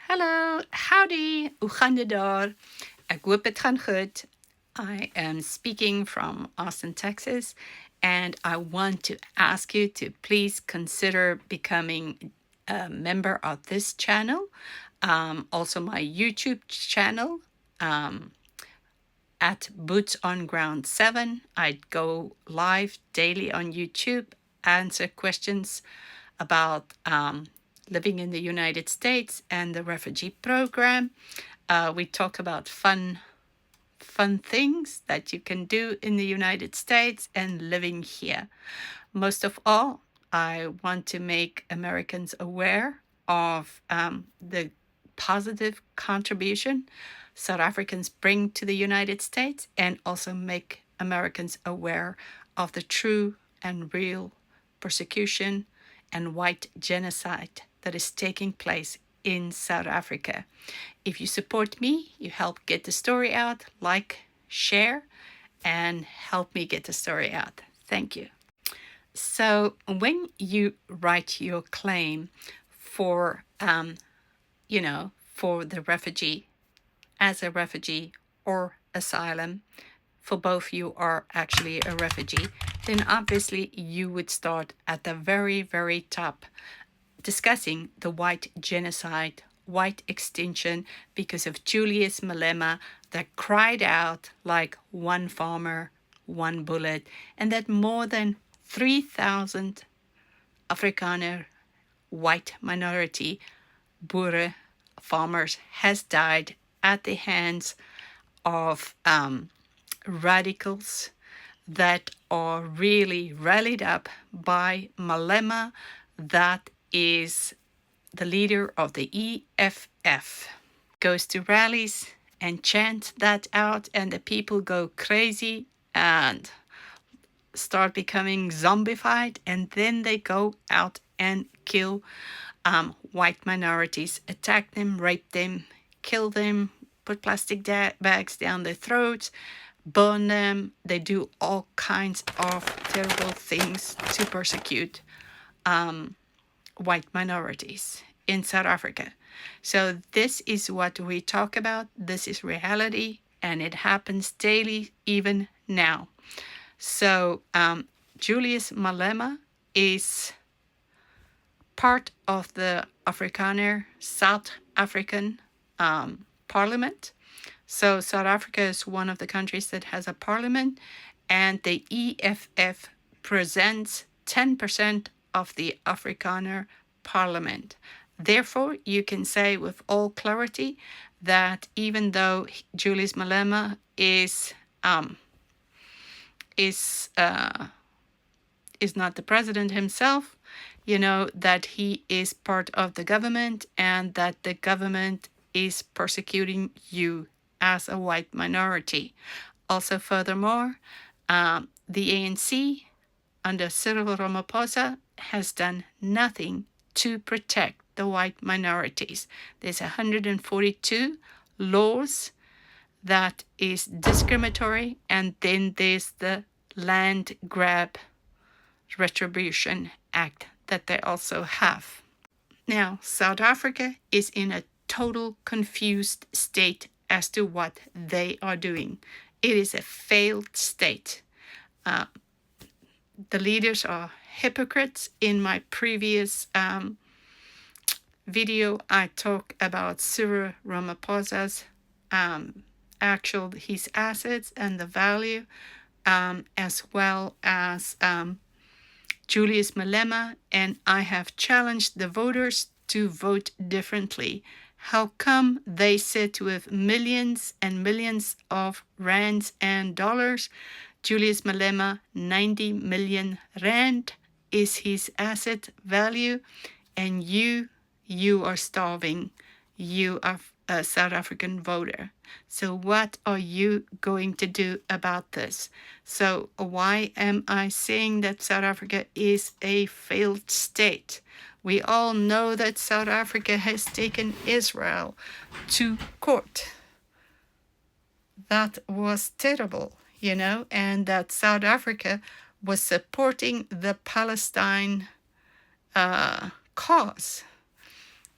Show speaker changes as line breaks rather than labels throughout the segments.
Hallo, howdy, hoe gaan dit daar? Ek hoop het gaan goed. I am speaking from Austin, Texas, and I want to ask you to please consider becoming a member of this channel. Also my YouTube channel, at Boots on Ground 7. I go live daily on YouTube, answer questions about living in the United States and the refugee program. We talk about fun things that you can do in the United States and living here. Most of all, I want to make Americans aware of the positive contribution South Africans bring to the United States, and also make Americans aware of the true and real persecution and white genocide that is taking place in South Africa. If you support me, you help get the story out, like, share, and help me get the story out. Thank you. So when you write your claim for, for the refugee, as a refugee or asylum, for both you are actually a refugee, then obviously you would start at the very, very top, discussing the white genocide, white extinction, because of Julius Malema, that cried out like one farmer, one bullet, and that more than 3,000 Afrikaner white minority boere farmers has died at the hands of radicals that are really rallied up by Malema, that is the leader of the EFF. Goes to rallies and chants that out, and the people go crazy and start becoming zombified, and then they go out and kill white minorities, attack them, rape them, kill them, put plastic bags down their throats, burn them. They do all kinds of terrible things to persecute white minorities in South Africa. So this is what we talk about. This is reality, and it happens daily, even now. So Julius Malema is part of the Afrikaner South African parliament. So South Africa is one of the countries that has a parliament, and the EFF presents 10% of the Afrikaner parliament. Therefore, you can say with all clarity that even though Julius Malema is not the president himself, you know that he is part of the government, and that the government is persecuting you as a white minority. Also, furthermore, the ANC under Cyril Ramaphosa has done nothing to protect the white minorities. There's 142 laws that is discriminatory, and then there's the land grab retribution act that they also have. Now, South Africa is in a total confused state as to what they are doing. It is a failed state. The leaders are hypocrites. In my previous video, I talk about Cyril Ramaphosa's his assets and the value, as well as Julius Malema, and I have challenged the voters to vote differently. How come they sit with millions and millions of rands and dollars? Julius Malema, 90 million rand is his asset value, and you are starving. You are a South African voter. So what are you going to do about this? So why am I saying that South Africa is a failed state? We all know that South Africa has taken Israel to court. That was terrible, you know, and that South Africa was supporting the Palestine cause.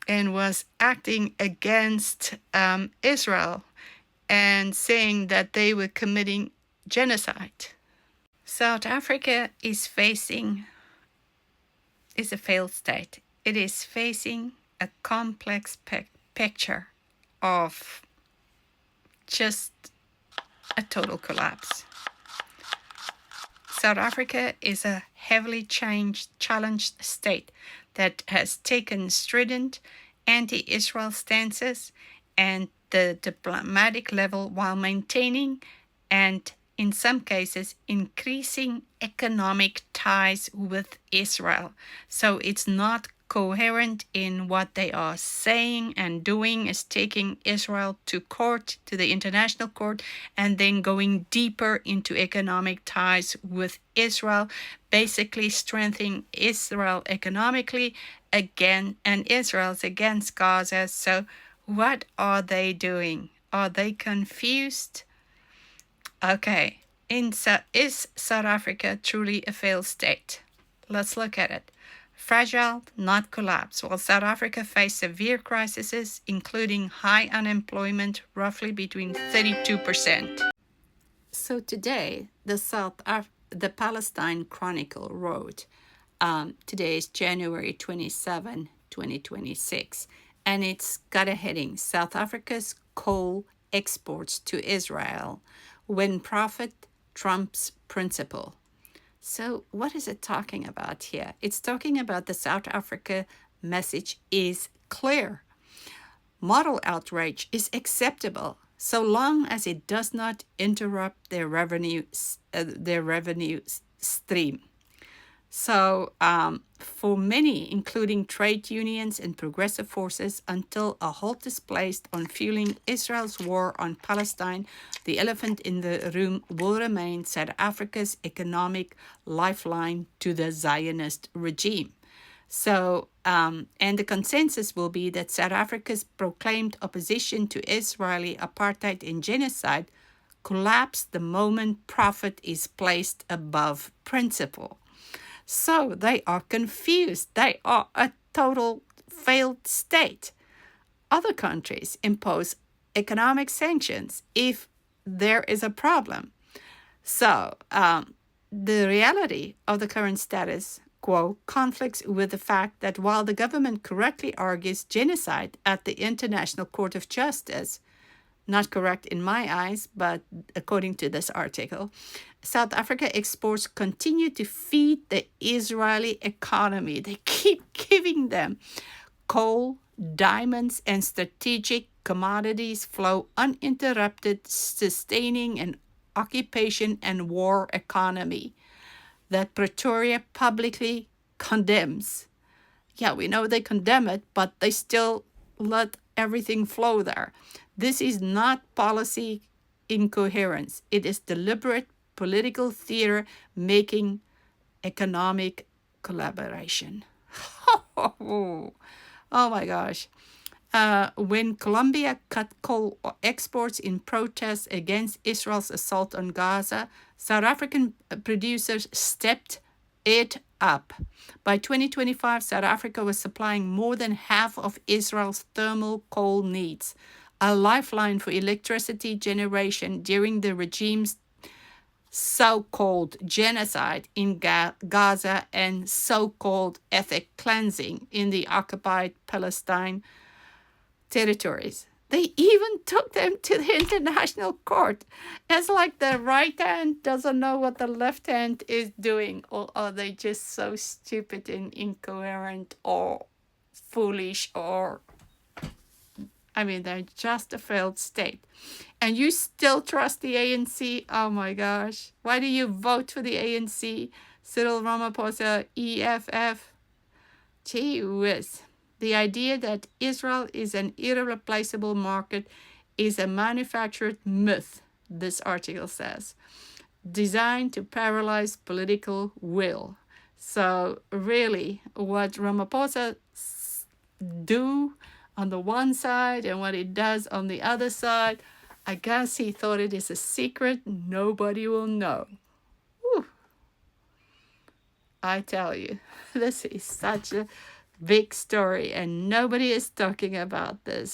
and was acting against Israel and saying that they were committing genocide. South Africa is a failed state. It is facing a complex picture of just a total collapse. South Africa is a heavily challenged state that has taken strident anti-Israel stances and the diplomatic level while maintaining and in some cases increasing economic ties with Israel. So it's not coherent in what they are saying and doing is taking Israel to court, to the international court, and then going deeper into economic ties with Israel, basically strengthening Israel economically again, and Israel's against Gaza. So what are they doing? Are they confused? Okay, is South Africa truly a failed state? Let's look at it. Fragile, not collapse. While South Africa faced severe crises, including high unemployment, roughly between 32%. So today, the Palestine Chronicle wrote, today is January 27, 2026, and it's got a heading, South Africa's coal exports to Israel when profit trumps principle. So what is it talking about here? It's talking about the South Africa message is clear. Model outrage is acceptable so long as it does not interrupt their revenue stream. So for many, including trade unions and progressive forces, until a halt is placed on fueling Israel's war on Palestine, the elephant in the room will remain South Africa's economic lifeline to the Zionist regime. So, and the consensus will be that South Africa's proclaimed opposition to Israeli apartheid and genocide collapsed the moment profit is placed above principle. So they are confused. They are a total failed state. Other countries impose economic sanctions if there is a problem. So the reality of the current status quo conflicts with the fact that while the government correctly argues genocide at the International Court of Justice, not correct in my eyes, but according to this article, South Africa exports continue to feed the Israeli economy. They keep giving them coal, diamonds, and strategic commodities flow uninterrupted, sustaining an occupation and war economy that Pretoria publicly condemns. Yeah, we know they condemn it, but they still let everything flow there. This is not policy incoherence. It is deliberate political theater making economic collaboration. Oh my gosh. When Colombia cut coal exports in protest against Israel's assault on Gaza, South African producers stepped it up. By 2025, South Africa was supplying more than half of Israel's thermal coal needs, a lifeline for electricity generation during the regime's so-called genocide in Gaza and so-called ethnic cleansing in the occupied Palestine territories. They even took them to the international court. It's like the right hand doesn't know what the left hand is doing, or are they just so stupid and incoherent or foolish, or they're just a failed state. And you still trust the ANC? Oh my gosh. Why do you vote for the ANC? Cyril Ramaphosa, EFF? Gee whiz. The idea that Israel is an irreplaceable market is a manufactured myth, this article says, designed to paralyze political will. So really, what Ramaphosa do on the one side and what it does on the other side, I guess he thought it is a secret nobody will know. Whew. I tell you, this is such a big story, and nobody is talking about this.